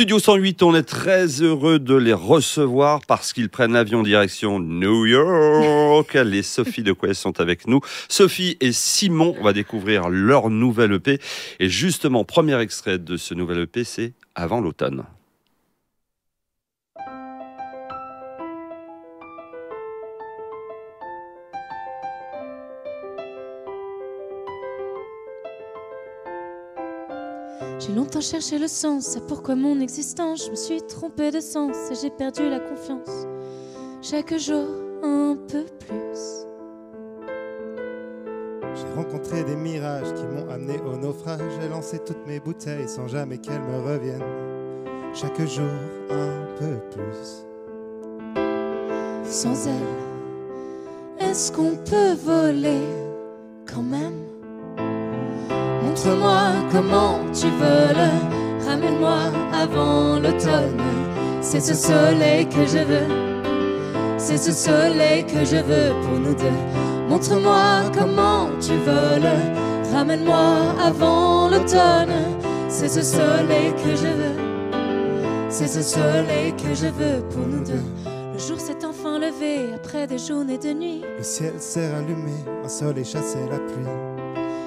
Studio 108, on est très heureux de les recevoir parce qu'ils prennent l'avion direction New York. Les Sophie Dequay sont avec nous. Sophie et Simon, on va découvrir leur nouvelle EP. Et justement, premier extrait de ce nouvel EP, c'est Avant l'automne. J'ai longtemps cherché le sens à pourquoi mon existence. Je me suis trompée de sens et j'ai perdu la confiance. Chaque jour un peu plus. J'ai rencontré des mirages qui m'ont amené au naufrage. J'ai lancé toutes mes bouteilles sans jamais qu'elles me reviennent. Chaque jour un peu plus. Sans elle, est-ce qu'on peut voler quand même? Montre-moi comment tu voles, ramène-moi avant l'automne. C'est ce soleil que je veux, c'est ce soleil que je veux pour nous deux. Montre-moi comment tu voles, ramène-moi avant l'automne. C'est ce soleil que je veux, c'est ce soleil que je veux pour nous deux. Le jour s'est enfin levé après des journées de nuit. Le ciel s'est rallumé, un soleil chassait la pluie.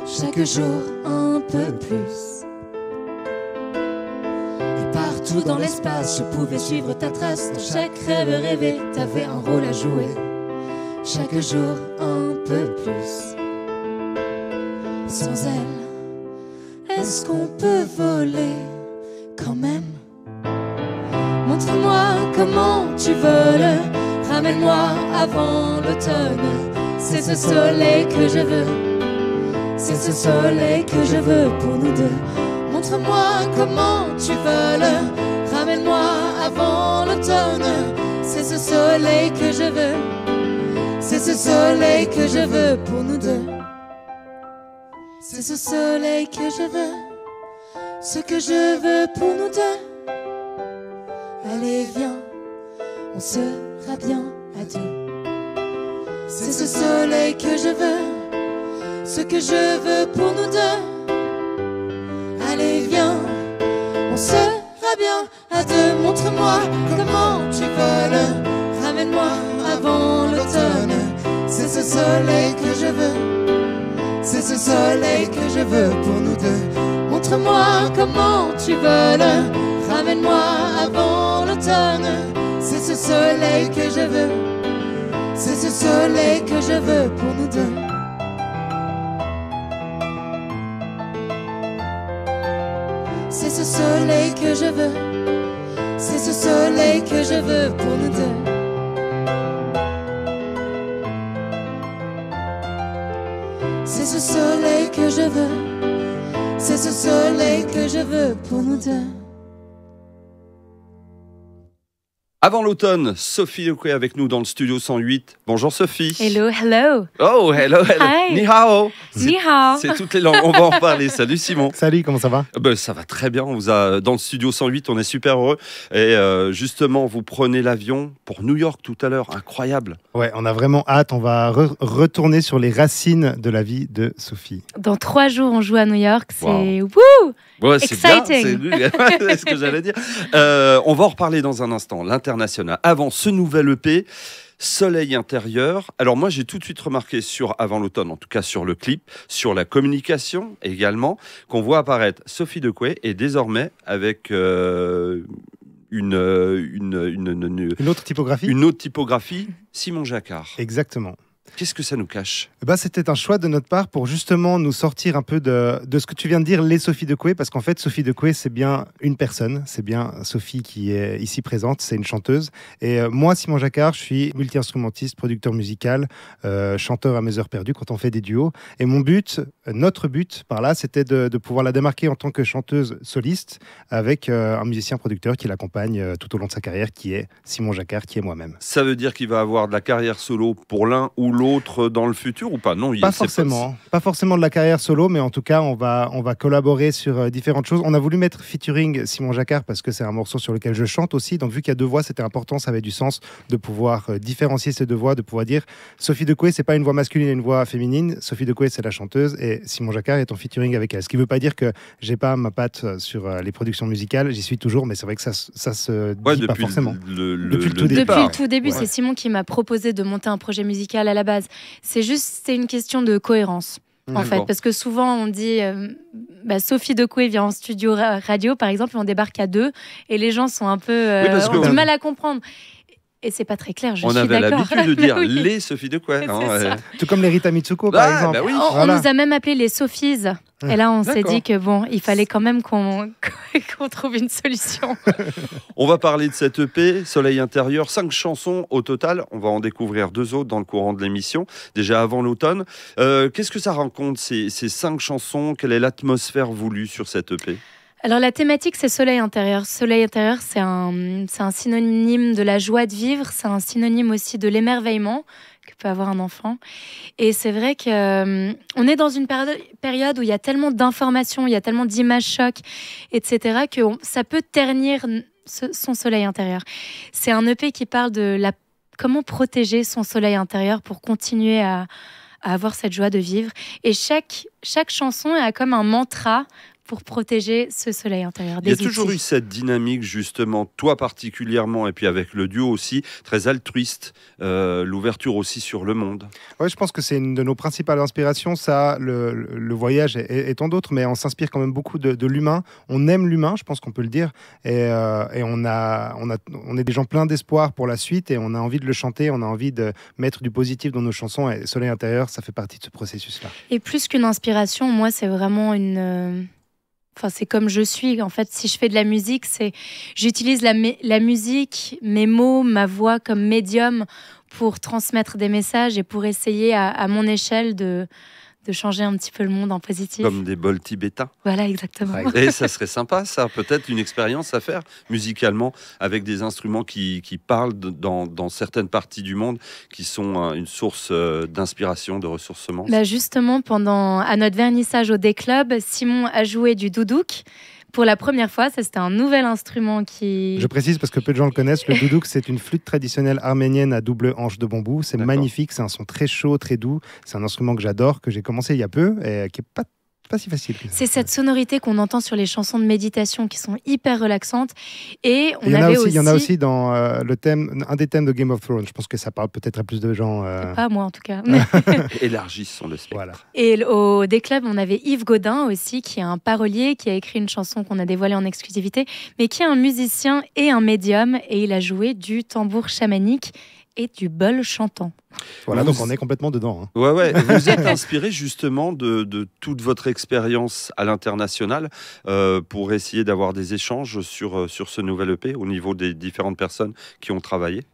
Chaque jour un peu plus. Et partout dans l'espace, je pouvais suivre ta trace. Dans chaque rêve rêvé, t'avais un rôle à jouer. Chaque jour un peu plus. Sans elle, est-ce qu'on peut voler quand même? Montre-moi comment tu voles, ramène-moi avant l'automne. C'est ce soleil que je veux, c'est ce soleil que je veux pour nous deux. Montre-moi comment tu voles, ramène-moi avant l'automne. C'est ce soleil que je veux, c'est ce soleil que je veux pour nous deux. C'est ce soleil que je veux, ce que je veux pour nous deux. Allez viens, on sera bien à deux. C'est ce soleil que je veux, ce que je veux pour nous deux. Allez viens, on sera bien à deux. Montre-moi comment tu voles, ramène-moi avant l'automne. C'est ce soleil que je veux, c'est ce soleil que je veux pour nous deux. Montre-moi comment tu voles, ramène-moi avant l'automne. C'est ce soleil que je veux, c'est ce soleil que je veux pour nous deux. C'est ce soleil que je veux, c'est ce soleil que je veux pour nous deux. C'est ce soleil que je veux, c'est ce soleil que je veux pour nous deux. Avant l'automne, Sophie Dequay avec nous dans le studio 108. Bonjour Sophie. Hello, hello. Oh, hello, hello. Hi. Ni hao. Ni hao. C'est toutes les langues. On va en parler. Salut Simon. Salut, comment ça va? Ça va très bien. On vous a dans le studio 108. On est super heureux. Et justement, vous prenez l'avion pour New York tout à l'heure. Incroyable. Ouais, on a vraiment hâte. On va retourner sur les racines de la vie de Sophie. Dans 3 jours, on joue à New York. C'est Wow. wouh! Ouais, c'est bien, Exciting. c'est ce que j'allais dire. On va en reparler dans un instant. L'international. Avant ce nouvel EP, Soleil intérieur. Alors moi, j'ai tout de suite remarqué sur Avant l'automne, en tout cas sur le clip, sur la communication également, qu'on voit apparaître Sophie Dequay et désormais avec une autre typographie? Une autre typographie, Simon Jacquard. Exactement. Qu'est-ce que ça nous cache? C'était un choix de notre part pour justement nous sortir un peu de ce que tu viens de dire, les Sophie Dequay, parce qu'en fait, Sophie Dequay, c'est bien une personne, c'est bien Sophie qui est ici présente, c'est une chanteuse. Et moi, Simon Jacquard, je suis multi-instrumentiste, producteur musical, chanteur à mes heures perdues quand on fait des duos. Et mon but, notre but par là, c'était de pouvoir la démarquer en tant que chanteuse soliste avec un musicien-producteur qui l'accompagne tout au long de sa carrière, qui est Simon Jacquard, qui est moi-même. Ça veut dire qu'il va avoir de la carrière solo pour l'un ou l'autre dans le futur ou pas? Non, Pas forcément de la carrière solo, mais en tout cas, on va collaborer sur différentes choses. On a voulu mettre featuring Simon Jacquard parce que c'est un morceau sur lequel je chante aussi. Donc, vu qu'il y a deux voix, c'était important, ça avait du sens de pouvoir différencier ces deux voix, de pouvoir dire Sophie Decoué, c'est pas une voix masculine et une voix féminine. Sophie Decoué, c'est la chanteuse et Simon Jacquard est en featuring avec elle. Ce qui ne veut pas dire que j'ai pas ma patte sur les productions musicales. J'y suis toujours, mais c'est vrai que ça se dit pas forcément. Depuis Depuis le tout début, c'est Simon qui m'a proposé de monter un projet musical à la base. C'est une question de cohérence. En fait, parce que souvent on dit Sophie Decoué vient en studio radio par exemple et on débarque à deux et les gens sont un peu ont du mal à comprendre. Et c'est pas très clair, je suis d'accord. On avait l'habitude de dire les Sophie Decoué. Tout comme les Rita Mitsuko, par exemple. Oui. On nous a même appelé les Sophies. Et là, on s'est dit que il fallait quand même qu'on trouve une solution. On va parler de cette EP, Soleil intérieur, 5 chansons au total. On va en découvrir 2 autres dans le courant de l'émission, déjà avant l'automne. Qu'est-ce que ça raconte, ces 5 chansons? Quelle est l'atmosphère voulue sur cette EP? Alors la thématique, c'est Soleil intérieur. Soleil intérieur, c'est un synonyme de la joie de vivre, c'est un synonyme aussi de l'émerveillement que peut avoir un enfant. Et c'est vrai qu'on est dans une période où il y a tellement d'informations, il y a tellement d'images chocs, etc., que ça peut ternir son soleil intérieur. C'est un EP qui parle de comment protéger son soleil intérieur pour continuer à avoir cette joie de vivre. Et chaque chanson a comme un mantra pour protéger ce soleil intérieur. Il y a toujours eu cette dynamique, justement, toi particulièrement, et puis avec le duo aussi, très altruiste, l'ouverture aussi sur le monde. Oui, je pense que c'est une de nos principales inspirations, ça, le voyage et tant d'autres, mais on s'inspire quand même beaucoup de l'humain. On aime l'humain, je pense qu'on peut le dire, et on est des gens pleins d'espoir pour la suite, et on a envie de le chanter, on a envie de mettre du positif dans nos chansons, et Soleil intérieur, ça fait partie de ce processus-là. Et plus qu'une inspiration, moi, c'est vraiment c'est comme je suis. En fait, si je fais de la musique, j'utilise la musique, mes mots, ma voix comme médium pour transmettre des messages et pour essayer à mon échelle de changer un petit peu le monde en positif. Comme des bols tibétains. Voilà, exactement. Et ça serait sympa, ça, peut-être une expérience à faire musicalement avec des instruments qui parlent dans certaines parties du monde, qui sont une source d'inspiration, de ressourcement. Justement, à notre vernissage au D-Club, Simon a joué du doudouk. Pour la première fois, ça c'était un nouvel instrument qui... Je précise parce que peu de gens le connaissent, le doudouk c'est une flûte traditionnelle arménienne à double hanche de bambou, c'est magnifique, c'est un son très chaud, très doux, c'est un instrument que j'adore, que j'ai commencé il y a peu et qui est pas si facile. C'est cette sonorité qu'on entend sur les chansons de méditation qui sont hyper relaxantes. Et il y en a aussi dans un des thèmes de Game of Thrones. Je pense que ça parle peut-être à plus de gens. Pas moi en tout cas. Élargissons le spectre. Voilà. Et au D-Club, on avait Yves Gaudin aussi, qui est un parolier, qui a écrit une chanson qu'on a dévoilée en exclusivité, mais qui est un musicien et un médium. Et il a joué du tambour chamanique et du bol chantant. Voilà, donc on est complètement dedans. Hein. Ouais. Vous êtes inspiré justement de toute votre expérience à l'international pour essayer d'avoir des échanges sur ce nouvel EP au niveau des différentes personnes qui ont travaillé?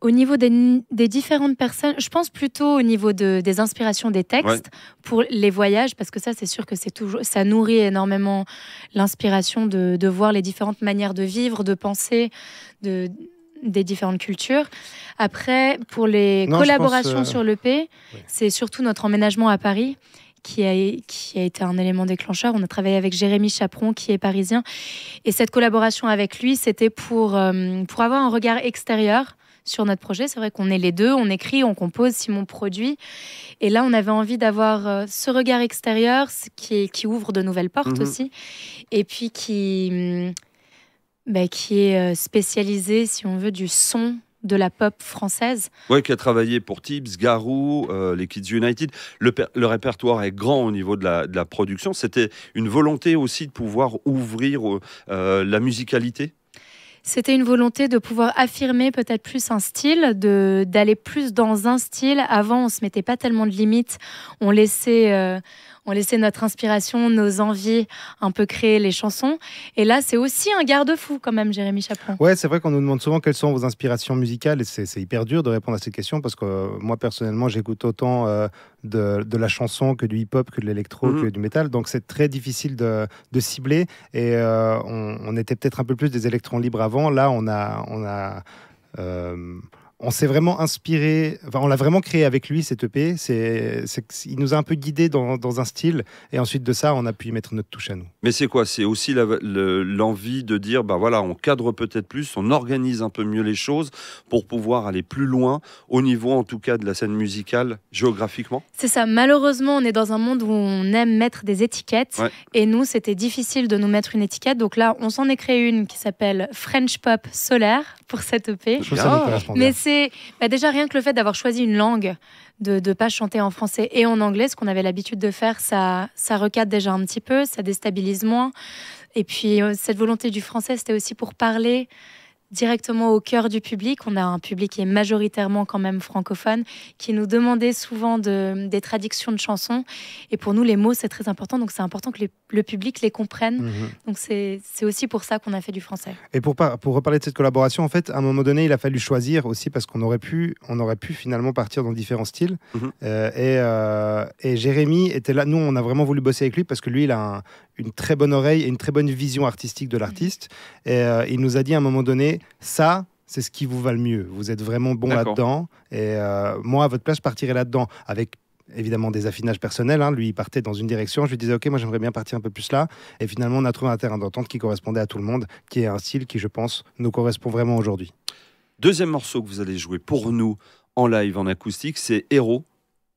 Au niveau des différentes personnes, je pense plutôt au niveau des inspirations des textes pour les voyages, parce que ça, c'est sûr que ça nourrit énormément l'inspiration de voir les différentes manières de vivre, de penser, des différentes cultures. Après, pour les collaborations sur l'EP, c'est surtout notre emménagement à Paris qui a été un élément déclencheur. On a travaillé avec Jérémy Chaperon, qui est parisien. Et cette collaboration avec lui, c'était pour avoir un regard extérieur sur notre projet. C'est vrai qu'on est les deux, on écrit, on compose, Simon produit. Et là, on avait envie d'avoir ce regard extérieur qui ouvre de nouvelles portes aussi. Et puis qui est spécialisé, si on veut, du son de la pop française. Oui, qui a travaillé pour Tibbs, Garou, les Kids United. Le répertoire est grand au niveau de la production. C'était une volonté aussi de pouvoir ouvrir la musicalité. C'était une volonté de pouvoir affirmer peut-être plus un style, d'aller plus dans un style. Avant, on ne se mettait pas tellement de limites. On laissait notre inspiration, nos envies un peu créer les chansons. Et là, c'est aussi un garde-fou quand même, Jérémy Chaperon. Ouais, c'est vrai qu'on nous demande souvent quelles sont vos inspirations musicales et c'est hyper dur de répondre à cette question parce que moi, personnellement, j'écoute autant de la chanson que du hip-hop, que de l'électro, que du métal. Donc, c'est très difficile de cibler et on était peut-être un peu plus des électrons libres avant. Là, on a on s'est vraiment inspiré, enfin, on l'a vraiment créé avec lui, cette EP. Il nous a un peu guidés dans un style, et ensuite de ça, on a pu y mettre notre touche à nous. Mais c'est quoi? C'est aussi l'envie de dire, bah voilà, on cadre peut-être plus, on organise un peu mieux les choses pour pouvoir aller plus loin, au niveau en tout cas de la scène musicale, géographiquement. C'est ça. Malheureusement, on est dans un monde où on aime mettre des étiquettes. Ouais. Et nous, c'était difficile de nous mettre une étiquette. Donc là, on s'en est créé une qui s'appelle French Pop Solaire pour cette EP. Je trouve que ça nous correspond bien. Mais c'est déjà rien que le fait d'avoir choisi une langue, de ne pas chanter en français et en anglais, ce qu'on avait l'habitude de faire, ça recadre déjà un petit peu, ça déstabilise moins. Et puis, cette volonté du français, c'était aussi pour parler directement au cœur du public. On a un public qui est majoritairement quand même francophone, qui nous demandait souvent des traductions de chansons. Et pour nous, les mots, c'est très important. Donc, c'est important que le public les comprenne. Donc, c'est aussi pour ça qu'on a fait du français. Et pour reparler de cette collaboration, en fait, à un moment donné, il a fallu choisir aussi, parce qu'on aurait pu finalement partir dans différents styles. Et Jérémy était là. Nous, on a vraiment voulu bosser avec lui parce que lui, il a une très bonne oreille et une très bonne vision artistique de l'artiste. Et il nous a dit à un moment donné, ça, c'est ce qui vous va le mieux. Vous êtes vraiment bon là-dedans. Et moi, à votre place, je partirais là-dedans avec évidemment des affinages personnels. Lui, il partait dans une direction. Je lui disais, OK, moi, j'aimerais bien partir un peu plus là. Et finalement, on a trouvé un terrain d'entente qui correspondait à tout le monde, qui est un style qui, je pense, nous correspond vraiment aujourd'hui. Deuxième morceau que vous allez jouer pour nous en live, en acoustique, c'est Héros.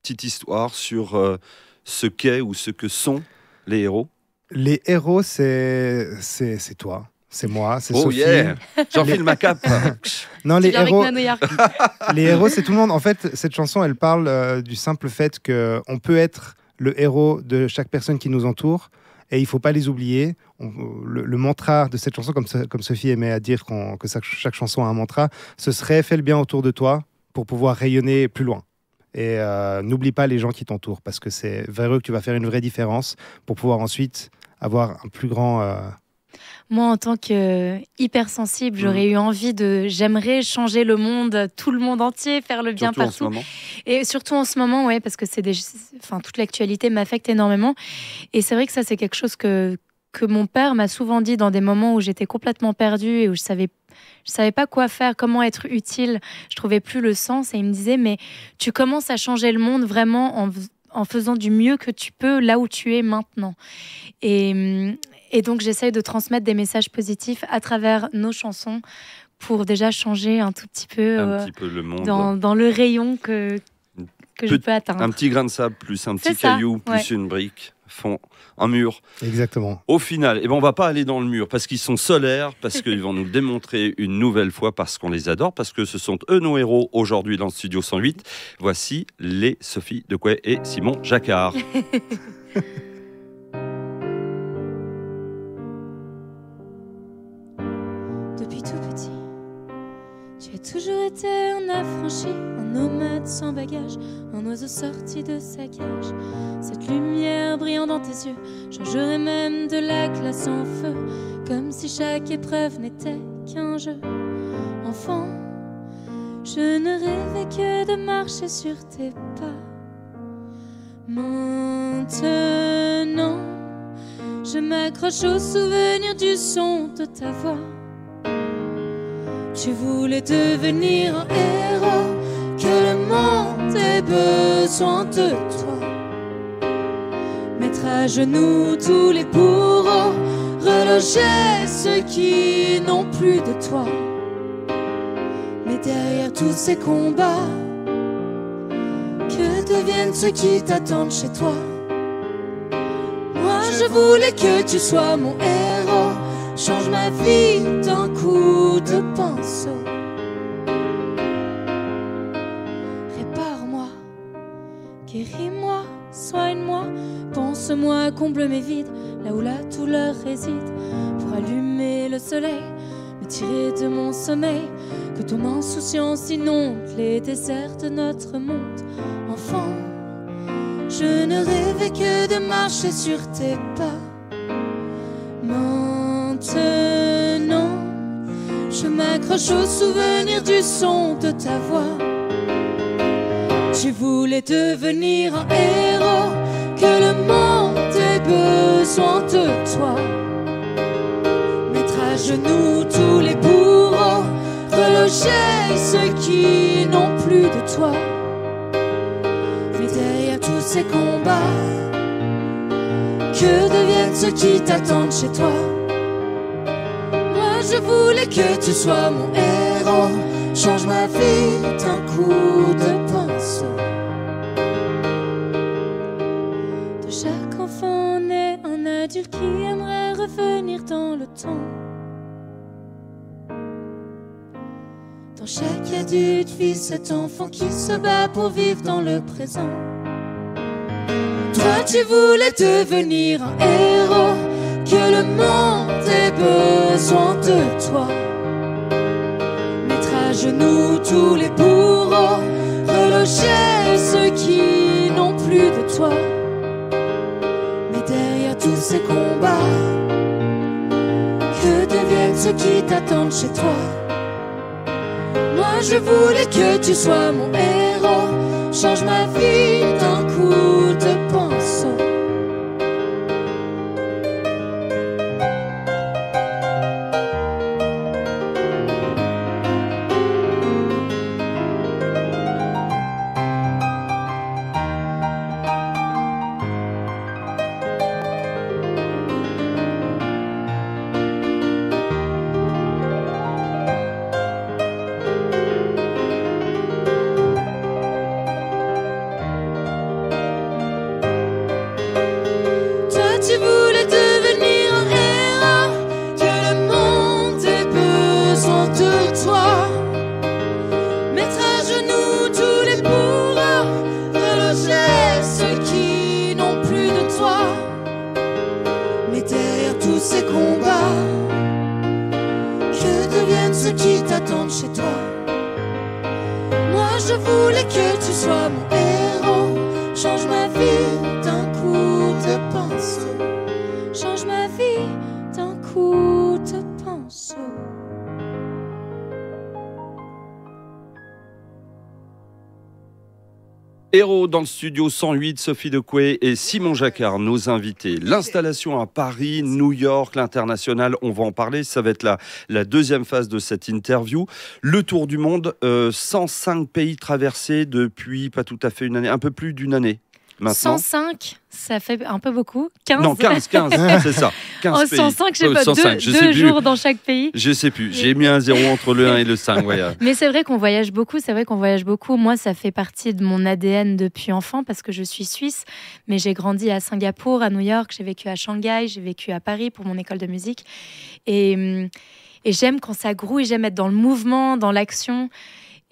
Petite histoire sur ce qu'est ou ce que sont les héros. Les héros, c'est toi. C'est moi, c'est Sophie. Yeah. J'enfile ma cape. Non, les héros, c'est tout le monde. En fait, cette chanson, elle parle du simple fait qu'on peut être le héros de chaque personne qui nous entoure et il ne faut pas les oublier. Le mantra de cette chanson, comme Sophie aimait à dire que chaque chanson a un mantra, ce serait « fais le bien autour de toi pour pouvoir rayonner plus loin ». Et n'oublie pas les gens qui t'entourent parce que c'est vers eux que tu vas faire une vraie différence pour pouvoir ensuite avoir un plus grand... Moi, en tant que hypersensible, j'aurais eu envie j'aimerais changer le monde, tout le monde entier, faire le bien surtout partout. En ce moment. Et surtout en ce moment, ouais, parce que toute l'actualité m'affecte énormément. Et c'est vrai que ça, c'est quelque chose que mon père m'a souvent dit dans des moments où j'étais complètement perdue et où je savais pas quoi faire, comment être utile. Je trouvais plus le sens et il me disait, mais tu commences à changer le monde vraiment en faisant du mieux que tu peux là où tu es maintenant. Et donc, j'essaye de transmettre des messages positifs à travers nos chansons pour déjà changer un tout petit peu, le monde. Dans le rayon que je peux atteindre. Un petit grain de sable plus un petit caillou plus une brique font un mur. Exactement. Au final, on ne va pas aller dans le mur parce qu'ils sont solaires, parce qu'ils vont nous démontrer une nouvelle fois, parce qu'on les adore, parce que ce sont eux nos héros aujourd'hui dans le Studio 108. Voici les Sophie Dequay et Simon Jacquard. Toujours été un affranchi, un nomade sans bagage, un oiseau sorti de sa cage. Cette lumière brillant dans tes yeux changerait même de la glace en feu, comme si chaque épreuve n'était qu'un jeu. Enfant, je ne rêvais que de marcher sur tes pas. Maintenant, je m'accroche au souvenir du son de ta voix. Tu voulais devenir un héros, que le monde ait besoin de toi. Mettre à genoux tous les bourreaux, reloger ceux qui n'ont plus de toi. Mais derrière tous ces combats, que deviennent ceux qui t'attendent chez toi? Moi je voulais que tu sois mon héros, change ma vie d'un coup de pinceau. Répare-moi, guéris-moi, soigne-moi, pense-moi, comble mes vides, là où la douleur réside, pour allumer le soleil, me tirer de mon sommeil, que ton insouciance inonde les déserts de notre monde. Enfant, je ne rêvais que de marcher sur tes pas. Maintenant, je m'accroche au souvenir du son de ta voix. Tu voulais devenir un héros, que le monde ait besoin de toi. Mettre à genoux tous les bourreaux, reloger rejet ceux qui n'ont plus de toi. Mais derrière tous ces combats, que deviennent ceux qui t'attendent chez toi? Moi je voulais que tu sois mon héros. Change ma vie d'un coup de pinceau. De chaque enfant naît un adulte qui aimerait revenir dans le temps. Dans chaque adulte vit cet enfant qui se bat pour vivre dans le présent. Toi tu voulais devenir un héros, que le monde ait besoin de toi. Mettre à genoux tous les bourreaux, reloger ceux qui n'ont plus de toi. Mais derrière tous ces combats, que deviennent ceux qui t'attendent chez toi? Moi je voulais que tu sois mon héros. Change ma vie d'un coup de pinceau. Tu voulais devenir un héros, que le monde ait besoin de toi. Mettre à genoux tous les bourreaux, reloger ceux qui n'ont plus de toi. Mais derrière tous ces combats, que deviennent ceux qui t'attendent chez toi? Moi je voulais que tu sois mon héros. Change ma vie d'un coup de pinceau. Change ma vie d'un coup de pinceau. Héros dans le studio 108, Sophie Decoué et Simon Jacquard, nos invités. L'installation à Paris, New York, l'international, on va en parler. Ça va être la deuxième phase de cette interview. Le tour du monde, 105 pays traversés depuis pas tout à fait une année, un peu plus d'une année. Maintenant. 105, ça fait un peu beaucoup. 15. Non, 15, c'est ça. 15 pays. 105, je sais pas, 105, deux jours dans chaque pays. Je sais plus, j'ai mis un 0 entre le 1 et le 5. Ouais. Mais c'est vrai qu'on voyage beaucoup, Moi, ça fait partie de mon ADN depuis enfant parce que je suis suisse, mais j'ai grandi à Singapour, à New York, j'ai vécu à Shanghai, j'ai vécu à Paris pour mon école de musique. Et j'aime quand ça grouille, j'aime être dans le mouvement, dans l'action.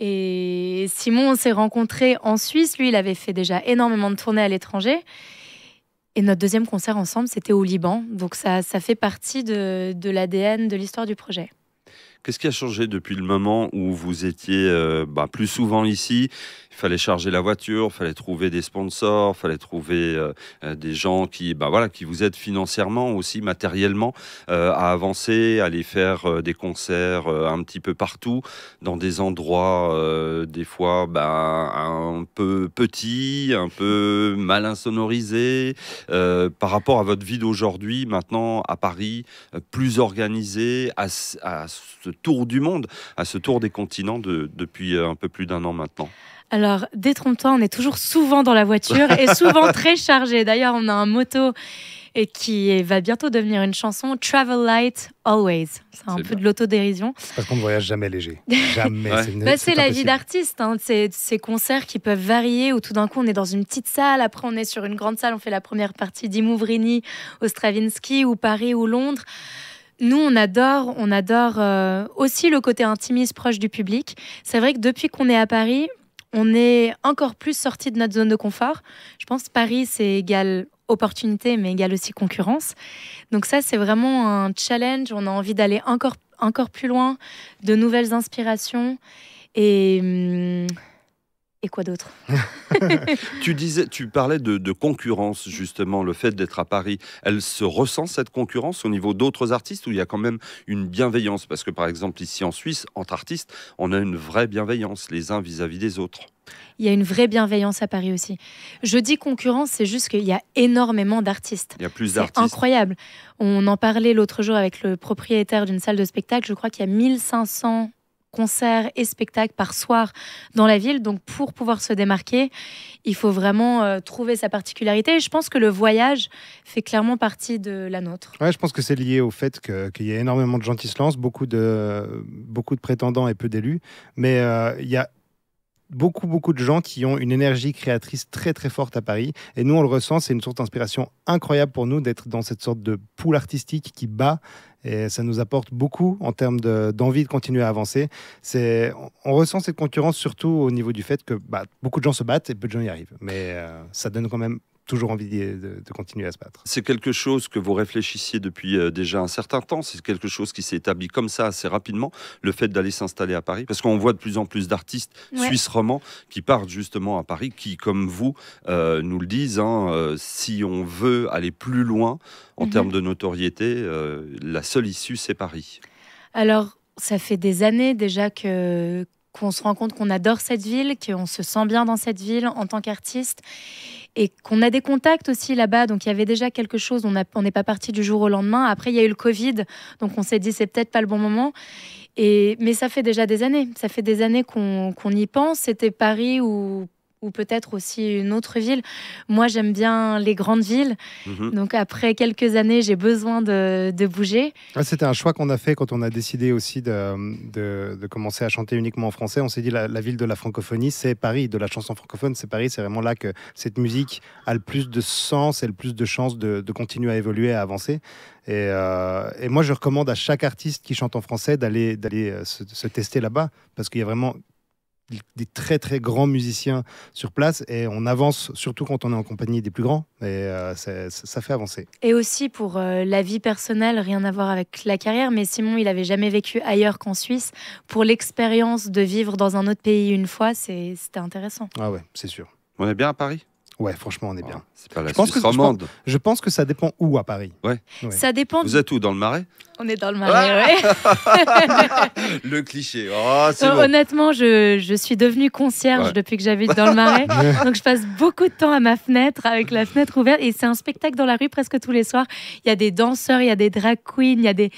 Et Simon, on s'est rencontrés en Suisse. Lui, il avait fait déjà énormément de tournées à l'étranger. Et notre deuxième concert ensemble, c'était au Liban. Donc ça fait partie de l'ADN, de l'histoire du projet. Qu'est-ce qui a changé depuis le moment où vous étiez plus souvent ici? Il fallait charger la voiture, il fallait trouver des sponsors, il fallait trouver des gens qui vous aident financièrement aussi, matériellement, à avancer, à aller faire des concerts un petit peu partout, dans des endroits des fois un peu petits, un peu mal insonorisés, par rapport à votre vie d'aujourd'hui, maintenant à Paris, plus organisée, à ce tour du monde, à ce tour des continents depuis un peu plus d'un an maintenant. Alors, détrompe-toi, on est toujours souvent dans la voiture et souvent très chargé. D'ailleurs, on a un motto qui va bientôt devenir une chanson, Travel Light Always. C'est un peu de l'autodérision. Parce qu'on ne voyage jamais léger. Jamais. Ouais. C'est la vie d'artiste. Hein. C'est ces concerts qui peuvent varier où tout d'un coup on est dans une petite salle, après on est sur une grande salle, on fait la première partie d'Imouvrini au Stravinsky ou Paris ou Londres. Nous, on adore aussi le côté intimiste proche du public. C'est vrai que depuis qu'on est à Paris, on est encore plus sorti de notre zone de confort. Je pense que Paris, c'est égal opportunité, mais égal aussi concurrence. Donc ça, c'est vraiment un challenge. On a envie d'aller encore plus loin, de nouvelles inspirations. Et quoi d'autre? Tu parlais de concurrence, justement, le fait d'être à Paris. Elle se ressent, cette concurrence, au niveau d'autres artistes, où il y a quand même une bienveillance? Parce que, par exemple, ici en Suisse, entre artistes, on a une vraie bienveillance, les uns vis-à-vis des autres. Il y a une vraie bienveillance à Paris aussi. Je dis concurrence, c'est juste qu'il y a énormément d'artistes. Il y a plus d'artistes. C'est incroyable. On en parlait l'autre jour avec le propriétaire d'une salle de spectacle. Je crois qu'il y a 1500 concerts et spectacles par soir dans la ville. Donc, pour pouvoir se démarquer, il faut vraiment trouver sa particularité. Et je pense que le voyage fait clairement partie de la nôtre. Ouais, je pense que c'est lié au fait qu'il y a énormément de gens qui se lancent, beaucoup de prétendants et peu d'élus. Mais il y a beaucoup de gens qui ont une énergie créatrice très très forte à Paris. Et nous, on le ressent, c'est une sorte d'inspiration incroyable pour nous d'être dans cette sorte de poule artistique qui bat. Et ça nous apporte beaucoup en termes d'envie de continuer à avancer. On ressent cette concurrence surtout au niveau du fait que beaucoup de gens se battent et peu de gens y arrivent. Mais ça donne quand même toujours envie de continuer à se battre. C'est quelque chose que vous réfléchissiez depuis déjà un certain temps. C'est quelque chose qui s'est établi comme ça assez rapidement, le fait d'aller s'installer à Paris. Parce qu'on voit de plus en plus d'artistes suisses romans qui partent justement à Paris, qui, comme vous, nous le disent, si on veut aller plus loin en termes de notoriété, la seule issue, c'est Paris. Alors, ça fait des années déjà qu'on se rend compte qu'on adore cette ville, qu'on se sent bien dans cette ville en tant qu'artiste et qu'on a des contacts aussi là-bas. Donc, il y avait déjà quelque chose. On n'est pas parti du jour au lendemain. Après, il y a eu le Covid. Donc, on s'est dit, c'est peut-être pas le bon moment. Mais ça fait déjà des années. Ça fait des années qu'on y pense. C'était Paris ou peut-être aussi une autre ville. Moi, j'aime bien les grandes villes. Donc, après quelques années, j'ai besoin de bouger. C'était un choix qu'on a fait quand on a décidé aussi de commencer à chanter uniquement en français. On s'est dit, la ville de la francophonie, c'est Paris. De la chanson francophone, c'est Paris. C'est vraiment là que cette musique a le plus de sens et le plus de chances de continuer à évoluer, à avancer. Et moi, je recommande à chaque artiste qui chante en français d'aller se tester là-bas, parce qu'il y a vraiment des très très grands musiciens sur place et on avance surtout quand on est en compagnie des plus grands et ça fait avancer. Et aussi pour la vie personnelle, rien à voir avec la carrière, mais Simon il avait jamais vécu ailleurs qu'en Suisse. Pour l'expérience de vivre dans un autre pays une fois, c'était intéressant. Ah ouais, c'est sûr. On est bien à Paris ? Ouais, franchement, on est bien. C'est pas la Suisse romande. Je pense que ça dépend où à Paris. Ouais. Ça dépend. Vous êtes où, dans le Marais ? On est dans le Marais, Le cliché. Oh, c'est bon. Honnêtement, je suis devenue concierge depuis que j'habite dans le Marais. Donc, je passe beaucoup de temps à ma fenêtre, avec la fenêtre ouverte. Et c'est un spectacle dans la rue presque tous les soirs. Il y a des danseurs, il y a des drag queens, il y a des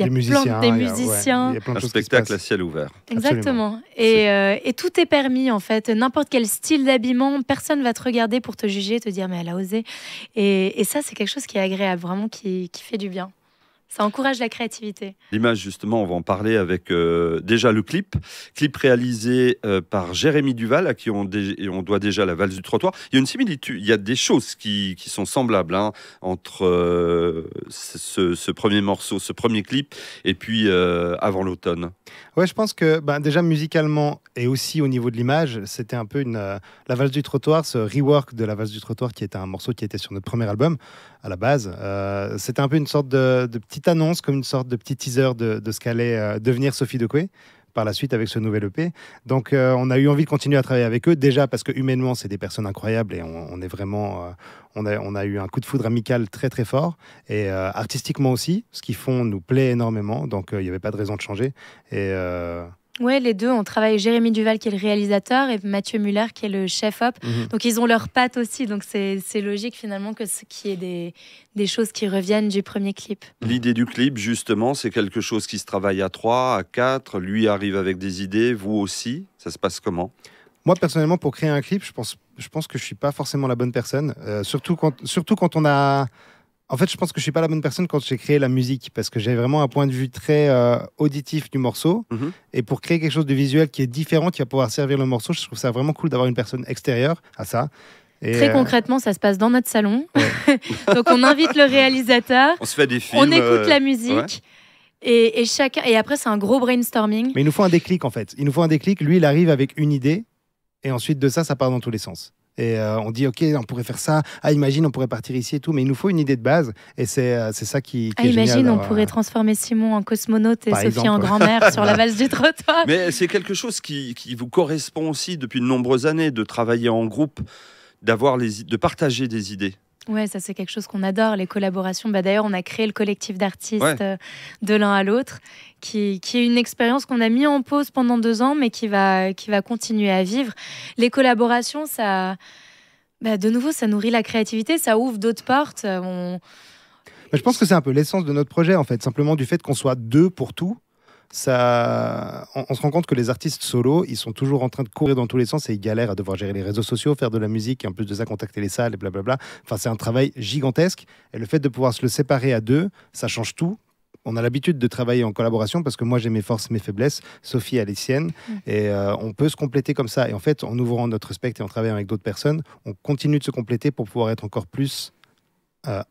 musiciens. Il y a plein de un choses spectacle à ciel ouvert. Exactement. Et tout est permis, en fait. N'importe quel style d'habillement, personne ne va te regarder pour te juger, te dire, mais elle a osé. Et ça, c'est quelque chose qui est agréable, vraiment, qui fait du bien. Ça encourage la créativité. L'image, justement, on va en parler avec déjà le clip réalisé par Jérémy Duval, à qui on doit déjà la valse du trottoir. Il y a une similitude, il y a des choses qui sont semblables entre ce premier morceau, ce premier clip, et puis Avant l'automne. Ouais, je pense que déjà musicalement et aussi au niveau de l'image, c'était un peu la valse du trottoir, ce rework de la valse du trottoir qui était un morceau qui était sur notre premier album à la base. C'était un peu une sorte de petite annonce, comme une sorte de petit teaser de ce qu'allait devenir Sophie Dequet par la suite avec ce nouvel EP. Donc on a eu envie de continuer à travailler avec eux, déjà parce que humainement c'est des personnes incroyables et on est vraiment on a eu un coup de foudre amical très très fort et artistiquement aussi, ce qu'ils font nous plaît énormément, donc il n'y avait pas de raison de changer. Et ouais, les deux, on travaille. Jérémy Duval qui est le réalisateur et Mathieu Muller qui est le chef-op. Donc ils ont leurs pattes aussi, donc c'est logique finalement qu'il y ait des choses qui reviennent du premier clip. L'idée du clip, justement, c'est quelque chose qui se travaille à 3, à 4. Lui arrive avec des idées, vous aussi. Ça se passe comment ? Moi, personnellement, pour créer un clip, je pense que je ne suis pas forcément la bonne personne. Surtout quand on a... En fait, je pense que je ne suis pas la bonne personne quand j'ai créé la musique, parce que j'ai vraiment un point de vue très auditif du morceau. Et pour créer quelque chose de visuel qui est différent, qui va pouvoir servir le morceau, je trouve ça vraiment cool d'avoir une personne extérieure à ça. Et très concrètement, ça se passe dans notre salon. Ouais. Donc, on invite le réalisateur. On se fait des films. On écoute la musique. Ouais. Et après, c'est un gros brainstorming. Mais il nous faut un déclic, en fait. Il nous faut un déclic. Lui, il arrive avec une idée. Et ensuite de ça, ça part dans tous les sens. Et on dit, OK, on pourrait faire ça. Ah, imagine, on pourrait partir ici et tout. Mais il nous faut une idée de base. Et c'est ça qui est génial. Imagine, on pourrait transformer Simon en cosmonaute et Sophie en grand-mère sur la valse du trottoir. Mais c'est quelque chose qui vous correspond aussi depuis de nombreuses années, de travailler en groupe, de partager des idées. Ouais, ça c'est quelque chose qu'on adore, les collaborations. D'ailleurs, on a créé le collectif d'artistes de l'un à l'autre, qui est une expérience qu'on a mis en pause pendant 2 ans, mais qui va continuer à vivre. Les collaborations, ça, de nouveau, ça nourrit la créativité, ça ouvre d'autres portes. Je pense que c'est un peu l'essence de notre projet, en fait. Simplement du fait qu'on soit 2 pour tout. on se rend compte que les artistes solos, ils sont toujours en train de courir dans tous les sens et ils galèrent à devoir gérer les réseaux sociaux, faire de la musique, et en plus de ça, contacter les salles et blablabla. Enfin, c'est un travail gigantesque. Et le fait de pouvoir se le séparer à deux, ça change tout. On a l'habitude de travailler en collaboration parce que moi j'ai mes forces, mes faiblesses, Sophie a les siennes, et on peut se compléter comme ça. Et en fait, en ouvrant notre spectre et en travaillant avec d'autres personnes, on continue de se compléter pour pouvoir être encore plus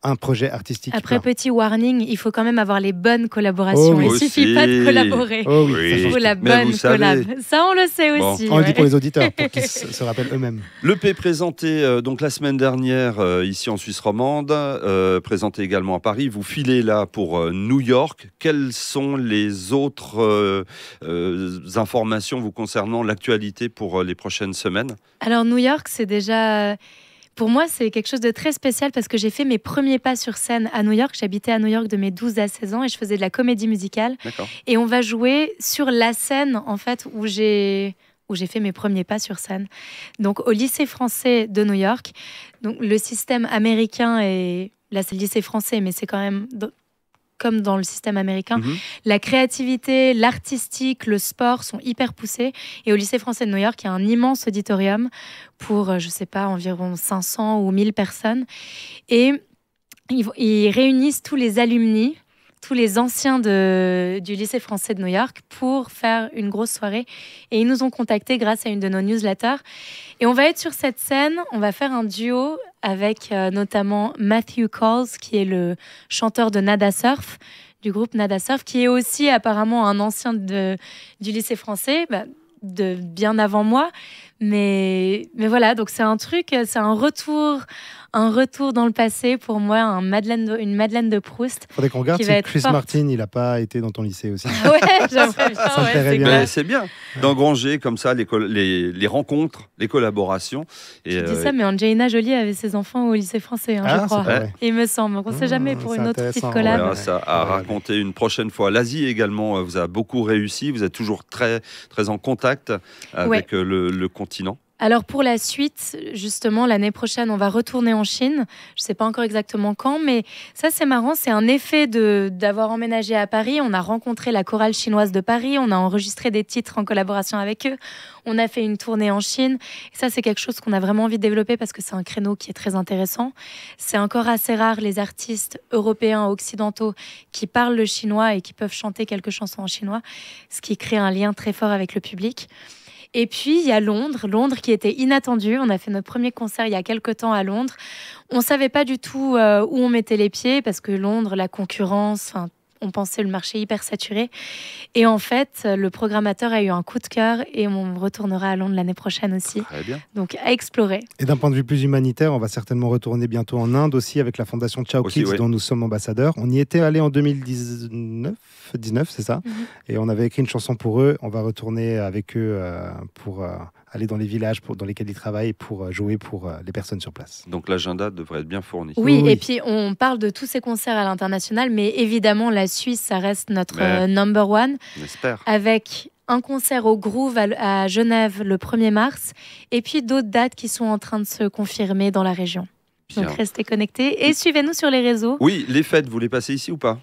un projet artistique. Après, petit warning, il faut quand même avoir les bonnes collaborations. Oh, il oui. suffit pas de collaborer. Oh oui, Oui. ça Il change faut tout. la Mais bonne vous savez. collab. Ça, on le sait Bon. aussi. On le dit ouais. pour les auditeurs, pour qu'ils se rappellent eux-mêmes. L'EP présenté donc la semaine dernière ici en Suisse romande, présenté également à Paris. Vous filez là pour New York. Quelles sont les autres informations vous concernant l'actualité pour les prochaines semaines? Alors, New York, c'est déjà... Pour moi, c'est quelque chose de très spécial parce que j'ai fait mes premiers pas sur scène à New York. J'habitais à New York de mes 12 à 16 ans et je faisais de la comédie musicale. D'accord. Et on va jouer sur la scène, en fait, où j'ai fait mes premiers pas sur scène. Donc, au lycée français de New York. Donc, le système américain est... Là, c'est le lycée français, mais c'est quand même... comme dans le système américain, la créativité, l'artistique, le sport sont hyper poussés. Et au lycée français de New York, il y a un immense auditorium pour, je sais pas, environ 500 ou 1000 personnes. Et ils réunissent tous les alumni, tous les anciens du lycée français de New York pour faire une grosse soirée. Et ils nous ont contactés grâce à une de nos newsletters. Et on va être sur cette scène, on va faire un duo avec notamment Matthew Coles, qui est le chanteur de Nada Surf, du groupe Nada Surf, qui est aussi apparemment un ancien du lycée français, de bien avant moi. Mais voilà, donc c'est un truc, c'est un retour dans le passé pour moi, une Madeleine de Proust. Faudrait qu'on regarde Qui si va être Chris forte. Martin, il n'a pas été dans ton lycée aussi. Ouais, j'aimerais bien. Ça me ouais, plairait c'est bien. clair. Mais c'est bien d'engranger comme ça les rencontres, les collaborations. Et, Je dis ça, mais Angelina Jolie avait ses enfants au lycée français, Ah, je crois. c'est pas vrai. Il me semble. On ne sait jamais pour c'est une autre petite intéressant. on collab. verra ça à Ouais. raconter une prochaine fois. L'Asie également vous a beaucoup réussi. Vous êtes toujours très, très en contact avec le continent. Alors pour la suite, justement, l'année prochaine, on va retourner en Chine. Je ne sais pas encore exactement quand, mais ça c'est marrant. C'est un effet d'avoir emménagé à Paris. On a rencontré la chorale chinoise de Paris. On a enregistré des titres en collaboration avec eux. On a fait une tournée en Chine. Et ça, c'est quelque chose qu'on a vraiment envie de développer parce que c'est un créneau qui est très intéressant. C'est encore assez rare, les artistes européens, occidentaux, qui parlent le chinois et qui peuvent chanter quelques chansons en chinois, ce qui crée un lien très fort avec le public. Et puis, il y a Londres qui était inattendu. On a fait notre premier concert il y a quelques temps à Londres. On ne savait pas du tout où on mettait les pieds parce que Londres, la concurrence, on pensait le marché hyper saturé. Et en fait, le programmateur a eu un coup de cœur et on retournera à Londres l'année prochaine aussi. Très bien. Donc, à explorer. Et d'un point de vue plus humanitaire, on va certainement retourner bientôt en Inde aussi avec la fondation Ciao Aussi, Kids ouais. dont nous sommes ambassadeurs. On y était allé en 2019, c'est ça. Et on avait écrit une chanson pour eux. On va retourner avec eux pour aller dans les villages dans lesquels ils travaillent pour jouer pour les personnes sur place. Donc l'agenda devrait être bien fourni. Oui, Oui. et puis on parle de tous ces concerts à l'international, mais évidemment, la Suisse, ça reste notre Mais- number one, On espère. avec un concert au Groove à Genève le 1er mars, et puis d'autres dates qui sont en train de se confirmer dans la région. Bien. Donc restez connectés et suivez-nous sur les réseaux. Oui, les fêtes, vous les passez ici ou pas?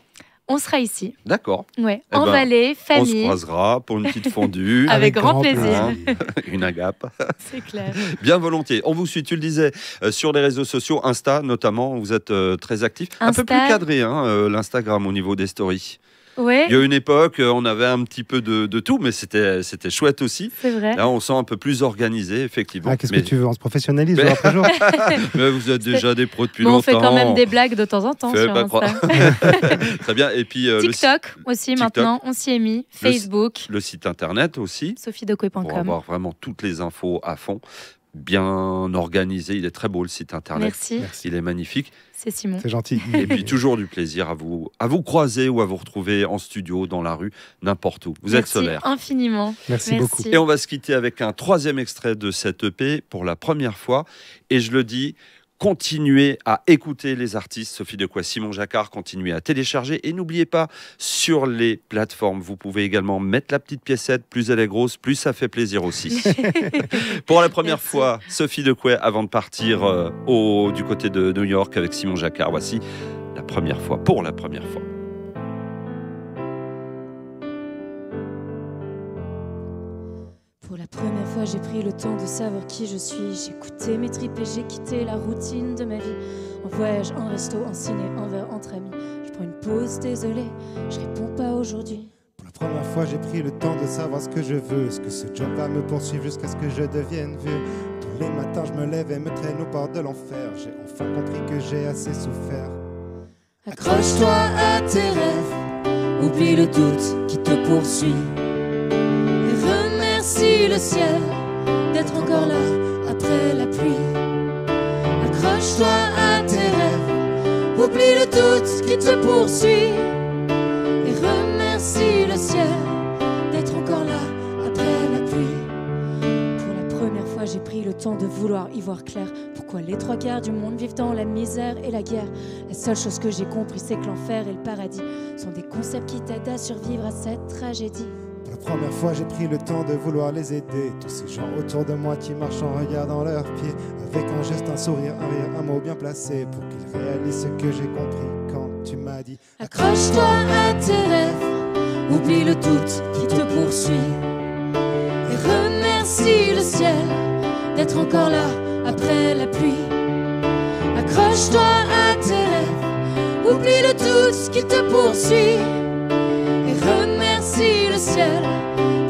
On sera ici, D'accord. ouais, Eh en ben, Valais, On se famille, croisera pour une petite fondue. avec grand plaisir. Hein, une agape. C'est clair. Bien volontiers. On vous suit, tu le disais, sur les réseaux sociaux, Insta notamment, vous êtes très actifs. Un peu Insta. plus cadré, l'Instagram au niveau des stories. Ouais, Il y a une époque, on avait un petit peu de tout, mais c'était chouette aussi. c'est vrai. Là, on sent un peu plus organisé, effectivement. Ah, qu'est-ce mais, que tu veux? On se professionnalise Mais- jour après jour. mais vous êtes déjà des pros depuis Bon, on longtemps. fait quand même des blagues de temps en temps Fais sur pas Insta. Très bien. Et puis, TikTok aussi TikTok. maintenant, on s'y est mis. Facebook, le site internet aussi, pour sophiedecoué.com. avoir vraiment toutes les infos à fond. Bien organisé. Il est très beau, le site internet. Merci, Merci. Il est magnifique. c'est Simon. C'est gentil. Et puis toujours du plaisir à vous croiser ou à vous retrouver en studio, dans la rue, n'importe où. Vous êtes Merci solaire. infiniment. Merci beaucoup. Et on va se quitter avec un troisième extrait de cette EP pour la première fois. Et je le dis, continuez à écouter les artistes. Sophie Decouet, Simon Jacquard, continuez à télécharger. Et n'oubliez pas, sur les plateformes, vous pouvez également mettre la petite piécette. Plus elle est grosse, plus ça fait plaisir aussi. Pour la première Merci. fois, Sophie Decouet, avant de partir du côté de New York avec Simon Jacquard. Voici la première fois, pour la première fois. j'ai pris le temps de savoir qui je suis. J'ai écouté mes tripes et j'ai quitté la routine de ma vie. En voyage, en resto, en ciné, en verre entre amis. Je prends une pause, désolé, je réponds pas aujourd'hui. Pour la première fois, j'ai pris le temps de savoir ce que je veux. Est-ce que ce job va me poursuivre jusqu'à ce que je devienne vieux? Tous les matins, je me lève et me traîne au bord de l'enfer. J'ai enfin compris que j'ai assez souffert. Accroche-toi à tes rêves, oublie le doute qui te poursuit. Et remercie le ciel d'être encore là après la pluie. Accroche-toi à tes rêves, oublie le doute qui te poursuit. Et remercie le ciel d'être encore là après la pluie. Pour la première fois, j'ai pris le temps de vouloir y voir clair. Pourquoi les 3/4 du monde vivent dans la misère et la guerre? La seule chose que j'ai compris, c'est que l'enfer et le paradis sont des concepts qui t'aident à survivre à cette tragédie. Pour la première fois, j'ai pris le temps de vouloir les aider. Tous ces gens autour de moi qui marchent en regardant leurs pieds, avec un geste, un sourire, un rire, un mot bien placé, pour qu'ils réalisent ce que j'ai compris quand tu m'as dit: accroche-toi à tes rêves, oublie le doute qui te poursuit. Et remercie le ciel d'être encore là après la pluie. Accroche-toi à tes rêves, oublie le doute qui te poursuit. Et remercie le ciel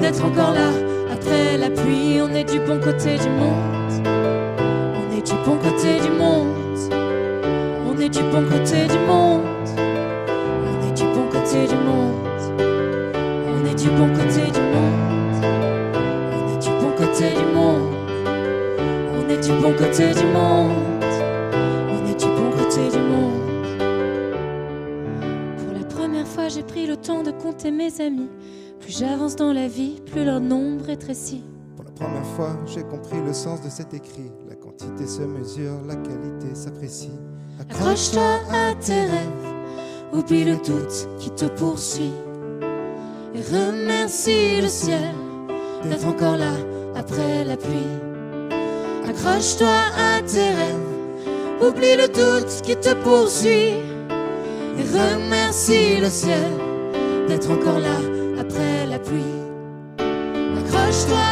d'être encore là après la pluie. On est du bon côté du monde, on est du bon côté du monde, on est du bon côté du monde, on est du bon côté du monde, on est du bon côté du monde, on est du bon côté du monde, on est du bon côté du monde, on est du bon côté du monde. Pour la première fois, j'ai pris le temps de compter mes amis. Plus j'avance dans la vie, plus leur nombre rétrécit. Pour la première fois, j'ai compris le sens de cet écrit. La quantité se mesure, la qualité s'apprécie. Accroche-toi à tes rêves, oublie le doute qui te poursuit. Et remercie le ciel d'être encore là après la pluie. Accroche-toi à tes rêves, oublie le doute qui te poursuit. Et remercie le ciel d'être encore là après la pluie. Accroche-toi